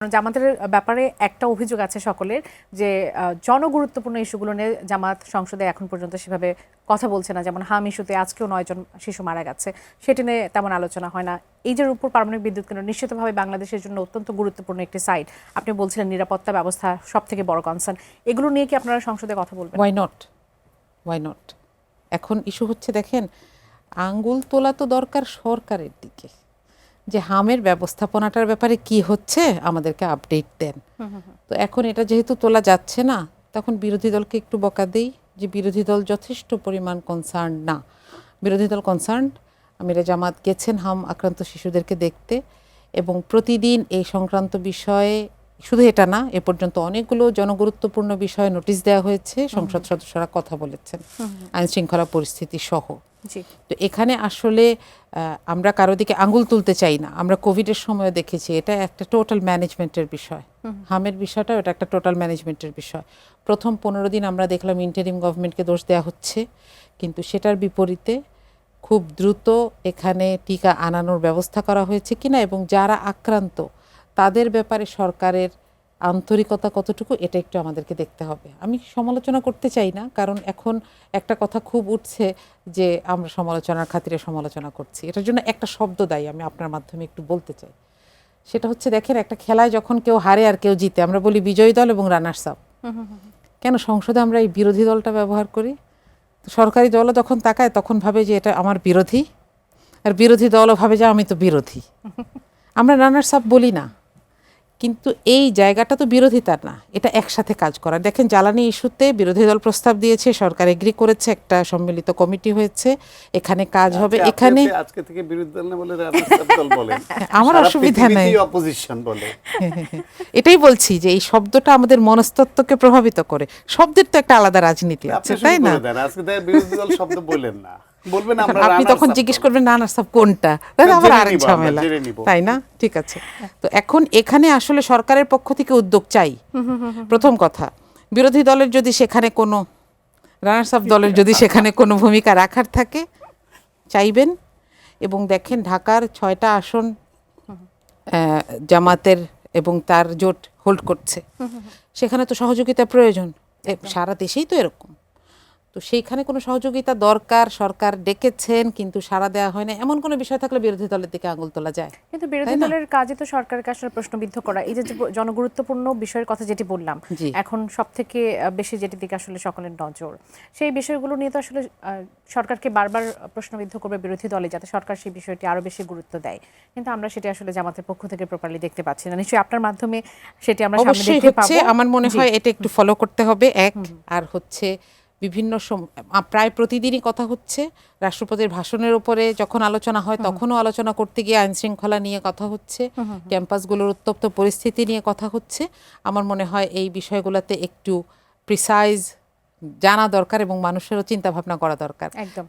জামাতের ব্যাপারে একটা অভিযোগ আছে সকলের যে জনগুরুত্বপূর্ণ ইস্যুগুলো নিয়ে জামাত সংসদে এখন পর্যন্ত সেভাবে কথা বলছে না। যেমন হাম ইস্যুতে আজকেও 9 জন শিশু মারা গেছে, সেটি নিয়ে তেমন আলোচনা হয় না। এই যে রূপপুর পারমাণবিক বিদ্যুৎ কেন্দ্র নিশ্চিতভাবে বাংলাদেশের জন্য অত্যন্ত গুরুত্বপূর্ণ একটি সাইট। আপনি বলছিলেন নিরাপত্তা ব্যবস্থা সব থেকে বড় কনসার্ন, এগুলো নিয়ে কি আপনারা সংসদে কথা বলবেন? Why not. এখন ইস্যু হচ্ছে, দেখেন, আঙ্গুল তোলা তো দরকার সরকারের দিকে, যে হামের ব্যবস্থাপনাটার ব্যাপারে কি হচ্ছে আমাদেরকে আপডেট দেন। তো এখন এটা যেহেতু তোলা যাচ্ছে না, তখন বিরোধী দলকে একটু বকা দেই যে বিরোধী দল যথেষ্ট পরিমাণ কনসার্ন না। বিরোধী দল কনসার্ন, আমিরা জামাত গেছেন হাম আক্রান্ত শিশুদেরকে দেখতে, এবং প্রতিদিন এই সংক্রান্ত বিষয়ে, শুধু এটা না, এ পর্যন্ত অনেকগুলো জনগুরুত্বপূর্ণ বিষয়ে নোটিশ দেওয়া হয়েছে, সংসদ সদস্যরা কথা বলেছেন আইন শৃঙ্খলা পরিস্থিতি সহ। তো এখানে আসলে আমরা কারো দিকে আঙ্গুল তুলতে চাই না। আমরা কোভিডের সময় দেখেছি এটা একটা টোটাল ম্যানেজমেন্টের বিষয়। হামের বিষয়টা এটা একটা টোটাল ম্যানেজমেন্টের বিষয়। প্রথম 15 দিন আমরা দেখলাম ইন্টারিম গভর্নমেন্টকে দোষ দেওয়া হচ্ছে, কিন্তু সেটার বিপরীতে খুব দ্রুত এখানে টিকা আনানোর ব্যবস্থা করা হয়েছে কিনা, এবং যারা আক্রান্ত তাদের ব্যাপারে সরকারের আন্তরিকতা কতটুকু, এটা একটু আমাদেরকে দেখতে হবে। আমি সমালোচনা করতে চাই না, কারণ এখন একটা কথা খুব উঠছে যে আমরা সমালোচনার খাতিরে সমালোচনা করছি। এটার জন্য একটা শব্দ দায়ী আমি আপনার মাধ্যমে একটু বলতে চাই। সেটা হচ্ছে, দেখেন, একটা খেলায় যখন কেউ হারে আর কেউ জিতে, আমরা বলি বিজয়ী দল এবং রানার্স আপ। কেন সংসদে আমরা এই বিরোধী দলটা ব্যবহার করি? সরকারি দলও যখন তাকায় তখন ভাবে যে এটা আমার বিরোধী, আর বিরোধী দলও ভাবে যে আমি তো বিরোধী। আমরা রানার্স আপ বলি না, কিন্তু এই জায়গাটা তো বিরোধিতার না, এটা একসাথে কাজ করা। দেখেন, জ্বালানি ইস্যুতে বিরোধী দল প্রস্তাব দিয়েছে, সরকার এগ্রি করেছে, একটা সম্মিলিত কমিটি হয়েছে, এখানে কাজ হবে। এখানে আজকে থেকে বিরোধী দল না বলে রানার্স আপ দল বলেন, আমার অসুবিধা নাই, অপোজিশন বলে। এটাই বলছি যে এই শব্দটা আমাদের মনস্তত্ত্বকে প্রভাবিত করে। শব্দের তো একটা আলাদা রাজনীতি আছে, তাই না? আজকে থেকে বিরোধী দল শব্দ বলেন না, বলবেন আমরা। আপনি তখন জিজ্ঞেস করবেন রানার্স আপ কোনটা, আবার আরেক ঝামেলা, তাই না? ঠিক আছে। তো এখন এখানে আসলে সরকারের পক্ষ থেকে উদ্যোগ চাই। প্রথম কথা, বিরোধী দলের যদি সেখানে কোনো, রানার্স আপ দলের যদি সেখানে কোনো ভূমিকা রাখার থাকে চাইবেন। এবং দেখেন, ঢাকার 6টা আসন জামাতের এবং তার জোট হোল্ড করছে, সেখানে তো সহযোগিতা প্রয়োজন। সারা দেশেই তো এরকম। তো সেইখানে কোনো সহযোগিতা দরকার, সরকার ডেকেছেন কিন্তু সাড়া দেওয়া হয় না, এমন কোনো বিষয় থাকলে বিরোধী দলের দিকে আঙুল তোলা যায়। কিন্তু বিরোধী দলের কাজে তো সরকারকে আসলে প্রশ্নবিদ্ধ করা। এই যে জনগুরুত্বপূর্ণ বিষয়ের কথা যেটি বললাম, এখন সব থেকে বেশি যেটির দিকে আসলে সকলের নজর, সেই বিষয়গুলো নিয়ে তো আসলে সরকারকে বারবার প্রশ্নবিদ্ধ করবে বিরোধী দলে, যাতে সরকার সেই বিষয়টি আরো বেশি গুরুত্ব দেয়। কিন্তু আমরা সেটি আসলে জামাতের পক্ষ থেকে প্রপারলি দেখতে পাচ্ছি না। নিশ্চয়ই আপনার মাধ্যমে সেটি আমরা সামনে দেখতে পাবো। আমার মনে হয় এটা একটু ফলো করতে হবে। আর হচ্ছে বিভিন্ন প্রায় প্রতিদিনই কথা হচ্ছে রাষ্ট্রপতির ভাষণের উপরে, যখন আলোচনা হয় তখনও আলোচনা করতে গিয়ে আইন শৃঙ্খলা নিয়ে কথা হচ্ছে, ক্যাম্পাসগুলোর উত্তপ্ত পরিস্থিতি নিয়ে কথা হচ্ছে। আমার মনে হয় এই বিষয়গুলোতে একটু প্রিসাইজ জানা দরকার এবং মানুষেরও চিন্তা ভাবনা করা দরকার। একদম।